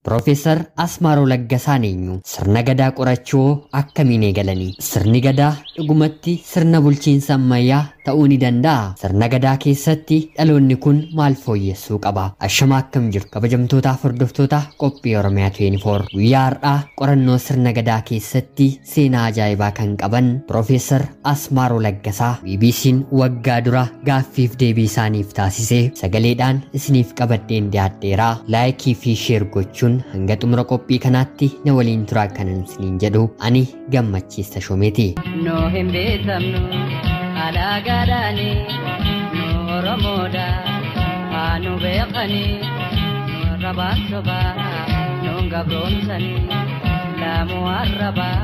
Profeesar Asmaaroo Laggasaan eenyu sirna gadaa qorachuu akkamiin eegalanii sirni gadaa dhugumatti sirna bulchiinsa ammayyaa ta'uu ni danda'a. Sirna gadaa keessatti dhaloonni kun maal fooyyessuu qaba? Ashama akkam jiru kabajamtootaa hordoftoota qophii Oromiyaa 24 guyyaa har'aa qorannoo sirna gadaa keessatti seenaa ajaa'ibaa kan qaban Profeesar Asmaaroo Laggasaa BBC'n waggaa dura gaaffiif deebii isaaniif taasisee sagaleedhaan isiniif qabadheen dhiyaadheera. Laayikii fi sheer gochuun hanga xumura qophii kanaatti na waliin turaa kanan isiniin jedhu ani Gammachiis Tashoomeeti. No hin beekamnu alaagaadhaani nu Oromoodha anu beekani rabaan sobaa nu gabroomsani laamu arrabaa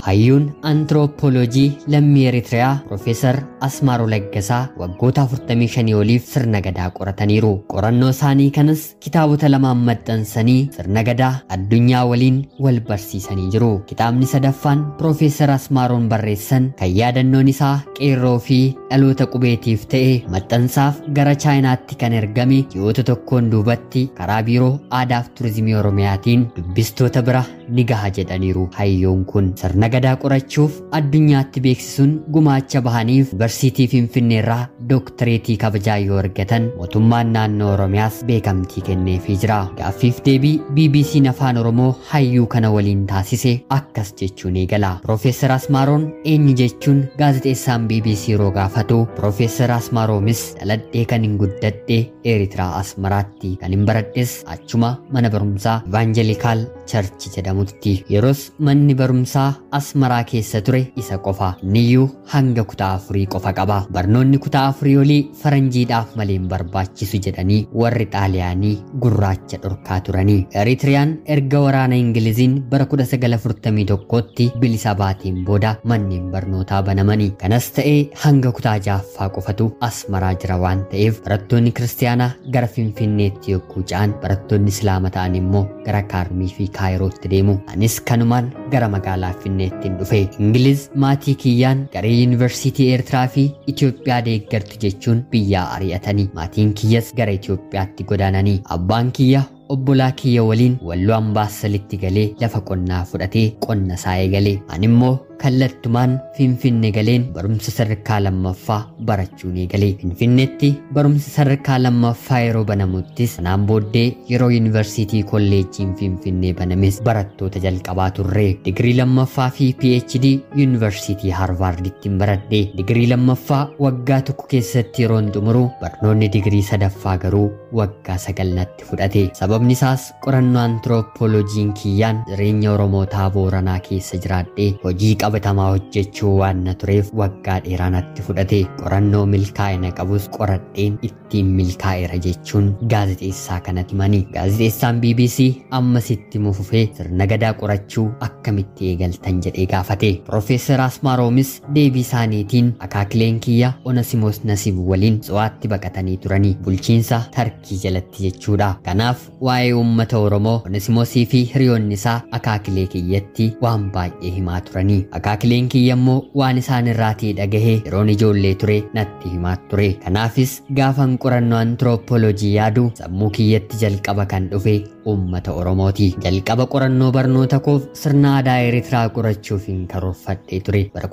hayyuun antiroopooloojii lammii Eritiriyaa Profeesar Asmaaroo Laggasaa waggoota 45 oliif sirna gadaa qorataniiru. Qorannoo isaanii kanas kitaabota lamaan maxxansanii sirna gadaa addunyaa waliin wal barsiisanii jiru. Kitaabni sadaffaan Profeesar Asmaaroon barreessan kan yaadannoon isaa qeerroo fi dhaloota qubeetiif ta'e maxxansaaf gara Chaayinaatti kan ergame ji'oota tokkoon duubatti karaa biiroo aadaaf turizimii Oromiyaatiin dubbistoota bira ni gaha jedhaniiru. Hayyoon kun sirna gadaa qorachuuf addunyaatti beeksisuun gumaacha bahaniif Yuunivarsiitii Finfinneerraa dooktareetii kabajaa yoo argatan mootummaan naannoo Oromiyaas beekamtii kenneefii jira. Gaaffiif deebii BBC'n Afaan Oromoo hayyuu kana waliin taasise akkas jechuun eegala. Profeesar Asmaaroon eenyu jechuun gaazexeessaan BBC yeroo gaafatu Profeesar Asmaaroomis dhaladhee kan hin guddadhe Eritiriyaa Asmaraatti kan hin baradhes achuma mana barumsaa Evangelikaal Church jedhamutti. Yeroos manni barumsaa Asmaraa keessa ture isa qofa. Niyyuu hanga kutaa 4 qofa qaba. Barnoonni kutaa 4 olii faranjiidhaaf malee hin barbaachisu jedhanii warri Xaaliyaanii gurraacha dhorkaa turanii. Eritiriyaan erga waraana Ingiliziin bara 1941tti bilisa baateen booda manneen barnootaa banamanii. Kanas ta'ee hanga kutaa 6ffaa qofatu Asmaraa jira waan ta'eef barattoonni kiristaanaa gara Finfinneetti yogguu ce'an barattoonni Islaamaa ta'an immoo gara Kaarmii fi Kaayirootti deemu. Anis kanumaan gara magaalaa Finfinneetti dhufe. Ingiliz maatii kiyyaan gara Yuunivarsiitii Eertiraa fi Itoophiyaa deeggartu jechuun biyyaa ari'atanii maatiin kiyyas gara Itoophiyaatti godaananii abbaan kiyya obbolaa kiyya waliin Walloo Ambaasalitti galee lafa qonnaa fudhatee qonna isaa eegale. Ani immoo kallattumaan Finfinnee galeen barumsa sadarkaa lammaffaa barachuun eegale. Finfinneetti barumsa sadarkaa lammaffaa yeroo banamuttis sanaan booddee yeroo Yuunivarsiitii Kolleejjiin Finfinnee banames barattoota jalqabaa turre. Digirii lammaffaa fi PhD Yuunivarsiitii Harvarditti baradhe. Digirii lammaffaa waggaa tokko keessatti yeroon xumuru barnoonni digirii sadaffaa garuu waggaa 9 natti fudhate. Sababni isaas qorannoo antiroopooloojiin kiyyaan jireenya Oromootaa Booranaa keessa jiraadhee hojii qabatamaa hojjechuu waan na tureef waggaa dheeraa natti fudhate. Qorannoo milkaa'ina qabus qoradheen ittiin milkaa'eera jechuun gaazexeessaa kanatti himani. Gaazexeessaan BBC ammasitti mufufee sirna gadaa qorachuu akkamitti eegaltan jedhee gaafate. Profeesar Asmaaroomis deebii isaaniitiin akaakileen kiyya Onasimoos Nasiib waliin Tso'aatti baqatanii turanii bulchiinsa Tarkii jalatti jechuudha. Kanaaf waa'ee uummata Oromoo Onasimoosii fi hiriyoonni isaa akaakilee kiyyatti waan baay'ee himaa turanii. Akaakileen kiyya immoo waan isaan irraatii dhagahee yeroon ijoollee ture natti himaa ture. Kanaafis gaafan qorannoo antiroopooloojii yaadu sammuu kiyyatti jalqaba kan dhufe uummata Oromooti. Jalqaba qorannoo barnoota koof sirna aadaa Eritiriyaa qorachuuf hin karoorfadhee ture bara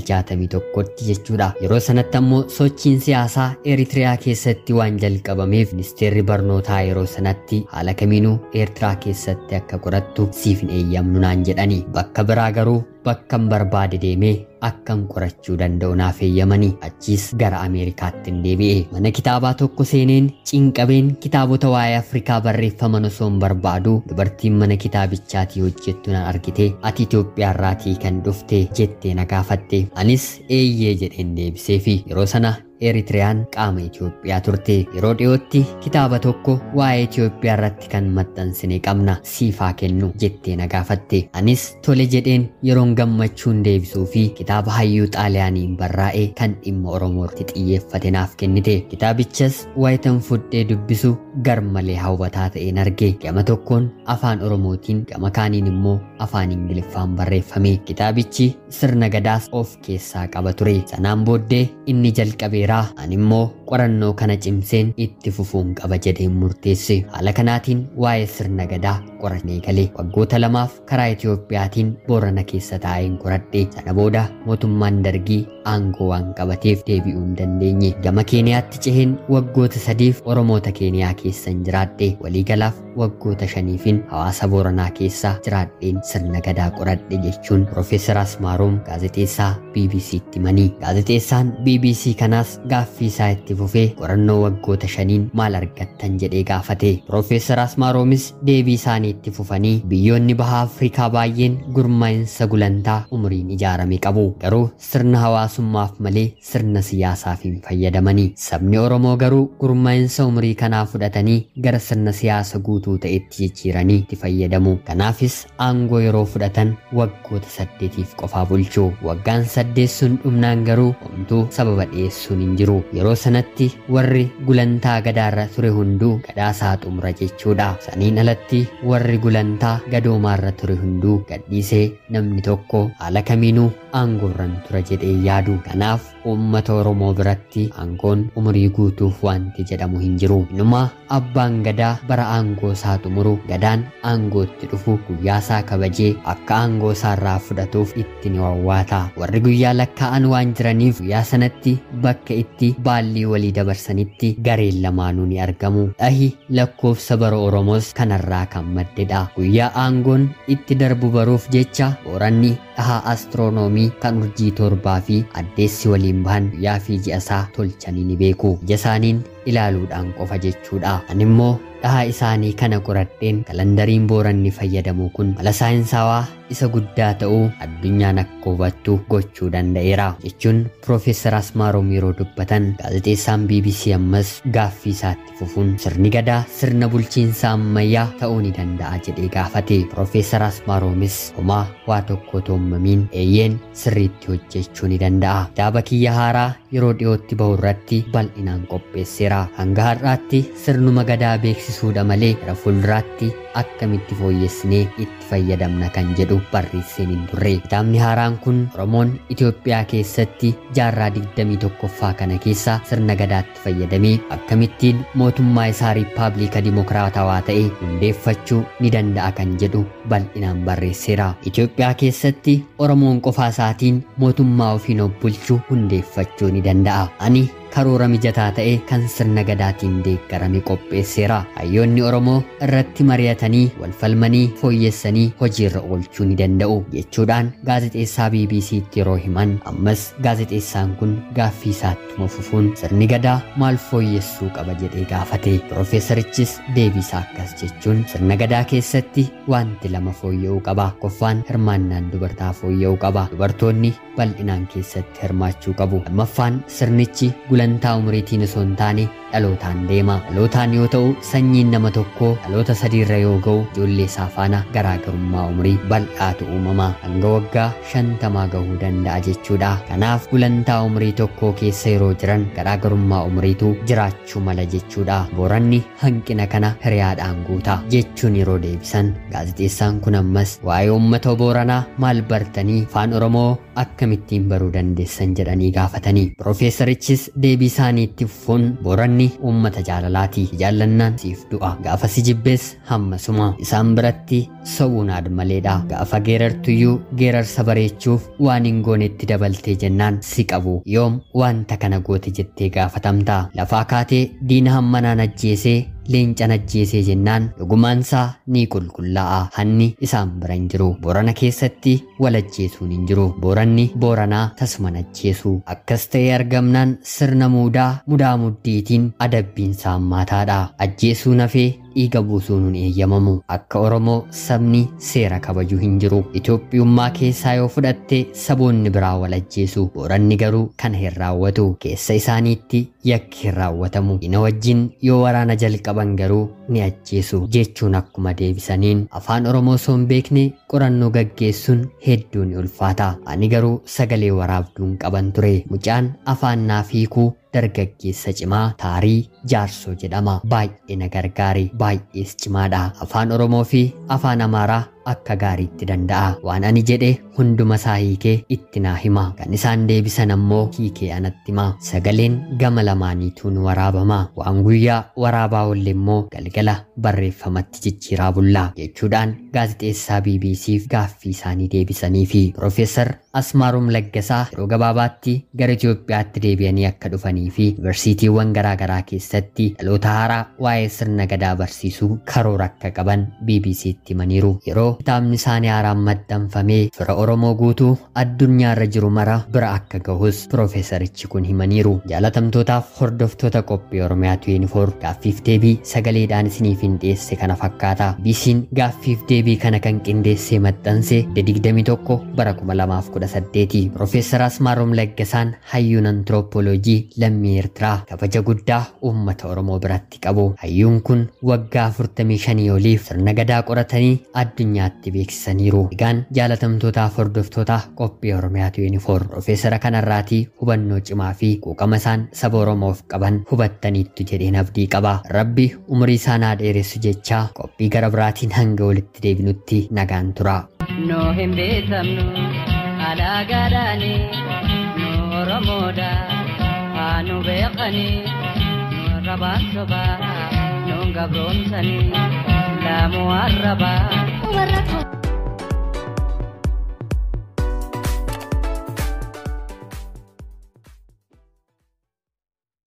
1961tti jechuudha. Yeroo sanatti ammoo sochiin siyaasaa Eritiriyaa keessatti waan jalqabameef ministeerri barnootaa yeroo sanatti haala kamiinuu Eertiraa keessatti akka qorattu siif hin eeyyamnu naan jedhani. Bakka biraa garuu bakkan barbaade deemee akkan qorachuu danda'u naaf eeyyamanii. Achiis gara Ameerikaatti deebi'e. Mana kitaabaa tokko seeneen cinqabeen kitaabota waa'ee Afrikaa barreeffaman osoo barbaadu dubartiin mana kitaabichaatii hojjettu nan argite. Ati Itoophiyaarraatii kan dhufte jettee na gaafatte. Anis eeyyee jedheen deebiseefi yeroo sana Eritiriyaan qaama Itoophiyaa turte. Yeroo dhiyootti kitaaba tokko waa'ee Itoophiyaa irratti kan maxxansine qabna siifaa kennu jettee na gaafatte. Anis tole jedheen yeroon gammachuun deebisuu fi kitaaba hayyuu Xaaliyaaniin barraa'e kan dhimma Oromootti xiyyeeffate naaf kennite. Kitaabichas wayitan fudhee dubbisu garmalee hawwataa ta'een arge. Gama tokkoon afaan Oromootiin gama kaaniin immoo afaan Ingiliffaan barreeffame. Kitaabichi sirna gadaas of keessaa qaba ture. Sanaan booddee inni jalqabeeraa ani immoo qorannoo kana cimseen itti fufuun qaba jedheen murteesse. Haala kanaatiin waa'ee sirna gadaa qorannee galee waggoota lamaaf karaa Itiyoophiyaatiin Boorana keessa taa'een qoradhe. Sana booda mootummaan Dargii aangoo waan qabateef deebi'uu hin dandeenye. Gama Keeniyaatti ceheen waggoota 3 Oromoota Keeniyaa keessan jiraadhe. Waliigalaaf waggoota 5 hawaasa Booranaa keessa jiraadheen sirna gadaa qoradhe jechuun Profeesar Asmaaroom gaazexeessaa BBC'tti himanii. Gaazexeessaan BBC kanaas gaaffii isaa itti fufee qorannoo waggoota 5 maal argattan jedhee gaafate. Profeesar Asmaaroomis deebii isaanii itti fufanii biyyoonni baha Afrikaa baay'een gurmaa'insa gulantaa umriin ijaarame qabu. Garuu sirna hawaasummaaf malee sirna siyaasaaf hin fayyadamanii. Sabni Oromoo garuu gurmaa'insa umrii kanaa fudhatanii gara sirna siyaasa guutuu ta'etti jijjiiranii itti fayyadamu. Kanaafis aangoo yeroo fudhatan waggoota 8f qofaa bulchu. Waggaan 8 sun dhumnaan garuu homtuu sababa dhiyeessuun hin jiru. Yeroo sanatti warri gulantaa gadaarra ture hunduu gadaasaa xumura jechuudha. Saniin alatti warri gulantaa gadoomaarra ture hunduu gadhiisee namni tokko haala kamiinuu aangoorran tura jedhee yaadu. Kanaaf uummata Oromoo biratti aangoon umurii guutuuf wanti jedhamu hin jiru. Inuma abbaan gadaa bara aangoo isaa xumuru gadaan aangootti dhufu guyyaa isaa kabajee akka aangoo isaarraa fudhatuuf itti ni wawwaata. Warri guyyaa lakkaa'an waan jiraniif guyyaa sanatti bakka itti baallii walii dabarsanitti gareen lamaanuu ni argamu. Dhahi lakkoofsa bara Oromoos kanarraa kan maddedha. Guyyaa aangoon itti darbu baruuf jecha Booranni dhahaa astiroonoomii kan urjii 7 fi addeessi waliin bahan guyyaa fi ji'a isaa tolchanii ni beeku. Ija isaaniin ilaaluudhaan qofa jechuudha. Ani immoo dhahaa isaanii kana qoradheen kalandariin Booranni fayyadamu kun mala saayinsawaa isa guddaa ta'uu addunyaan akka hubattu gochuu danda'eera jechuun Profeesar Asmaaroom yeroo dubbatan. Gaazexeessaan BBC ammas gaaffii isaatti fufuun sirni gadaa sirna bulchiinsa ammayyaa ta'uu ni danda'a jedhee gaafate. Profeesar Asmaaroomis homaa waa tokko toommamiin eeyyeen sirriitti hojjechuu ni danda'a. Kitaaba kiyya haaraa yeroo dhiyootti bahu irratti bal'inaan qopheesseera. Hanga har'aatti sirnuma gadaa beeksisuudha malee gara fuulduraatti akkamitti fooyyessinee itti fayyadamna kan jedhu barreesseen hin turre. Kitaabni haaraan kun Oromoon Itoophiyaa keessatti jaarraa 21ffaa kana keessa sirna gadaatti fayyadamee akkamittiin mootummaa isaa Riippaabilika Dimokiraatawaa ta'e hundeeffachuu ni danda'a kan jedhu bal'inaan barreesseera. Itoophiyaa keessatti Oromoon qofaa isaatiin mootummaa ofiin of bulchuu hundeeffachuu ni danda'a. Ani karoora mijataa ta'e kan sirna gadaatiin deeggarame qopheesseera. Hayyoonni Oromoo irratti mari'atanii wal falmanii fooyyessanii hojiirra oolchuu ni danda'u jechuudhaan gaazexeessaa BBC'tti yeroo himan. Ammas gaazexeessaan kun gaaffii isaatti fufuun sirni gadaa maal fooyyessuu qaba jedhee gaafate. Profeesarichis deebii isaa akkas jechuun sirna gadaa keessatti wanti lama fooyya'uu qaba. Qoffaan hirmaannaan dubartaa fooyya'uu qaba. Dubartoonni bal'inaan keessatti hirmaachuu qabu. Lammaffaan sirnichi gulantaa umriitiin osoo hin taane dhalootaan deema. Dhalootaan yoo ta'u sanyiin nama tokkoo dhaloota 3 irra yoo ga'u ijoollee isaa faana garaagarummaa umrii bal'aatu uumama. Hanga waggaa 50 gahuu danda'a jechuudha. Kanaaf gulantaa umrii tokkoo keessa yeroo jiran garaagarummaa umriitu jiraachuu mala jechuudha. Booranni hanqina kana hiriyaadhaan guuta jechuun yeroo deebisan gaazexeessaan kun ammas waa'ee uummata Booranaa maal bartanii afaan Oromoo akkamittiin baruu dandeessan jedhanii gaafatanii. Profeesarichis deebii isaaniitti fufuun Booranni uummata jaalalaati. Jaallannaan siif du'a. Gaafa si jibbees hammasuma. Isaan biratti sobuun admaleedha. Gaafa geerartuyyuu geerarsa bareechuuf waan hin goonetti dabaltee jennaan si qabu. Yoom wanta kana goote jettee gaafatamta. Lafaa kaatee diina hammanaan ajjeesee leencan ajjeesee jennaan dhugumaansaa ni qulqullaa'a. Hanni isaan bira hin jiru. Boorana keessatti wal ajjeesuun hin jiru. Booranni Booranaa tasuman ajjeesu. Akkas ta'ee argamnaan sirna mudaa muddiitiin adabbiin saammaataadha. Ajjeesuu nafee dhiiga buusuun hin eeyyamamu. Akka Oromoo sabni seera kabaju hin jiru. Itoophiyummaa keessaa yoo fudhatte saboonni biraa wal ajjeesu. Booranni garuu kana hin raawwatu. Keessa isaaniitti yakki hin raawwatamu. Ina wajjin yoo waraana jalqaban garuu ni ajjeesu jechuun akkuma deebisaniin afaan Oromoo soon beekne qorannoo gaggeessuun hedduu ni ulfaata. Ani garuu sagalee waraabduun qaban ture. Mucaan afaan naaf hiikuu dargaggeessa cimaa Taarii Jaarsoo jedhama. Baay'ee na gargaare. Baay'ees cimaadha. Afaan Oromoo fi afaan Amaaraa akka gaariitti danda'a. Waan ani jedhe hunduma isaa hiikee itti naa hima. Kan isaan deebisan ammoo hiikee anatti hima. Sagaleen gama lamaaniituun waraabama. Waan guyyaa waraabaa oolle immoo galgala barreeffamatti jijjiiraa bulla jechuudhaan gaazexeessaa BBCf gaaffii isaanii deebisanii fi Profeesar Asmaarum Laggasaa yeroo gabaabaatti gara Itoophiyaatti deebi'anii akka dhufanii fi yuunivarsiitiiwwan garaagaraa keessatti dhaloota haaraa waa'ee sirna gadaa barsiisuu karoora akka qaban BBCtti himaniiru. Yeroo kitaabni isaanii haaraan maxxanfamee fira Oromoo guutuu addunyaarra jiru mara bira akka gahus Profeesarichi kun himaniiru. Jaalatamtootaaf hordoftoota qophii Oromiyaa 24 gaaffiif deebii sagaleedhaan isiniif dhiyeesse kana fakkaata. BBC'n gaaffiif deebii kana kan qindeessee maxxanse 21 bara 2018. Profeesar Asmaarum Laggasaan hayyuun antiroopooloojii lammii Eertiraa kabaja guddaa uummata Oromoo biratti qabu. Hayyuun kun waggaa 45 oliif sirna gadaa qoratanii addunyaatti beeksisaniiru. Egaan jaalatamtootaaf hordoftoota qophii Oromiyaa 24 Profeesara kanarraatii hubannoo cimaa fi quuqama isaan saba Oromoof qaban hubattaniittu jedheen abdii qaba. Rabbi umurii isaanii dheeressu jechaa qophii gara biraatiin hanga walitti deebinutti nagaan tura. No hin beekamnu alaagaadhaani nu Oromoodha haanu beekanii nu rabaan sobaa nu gabroomsanii laamu arrabaa.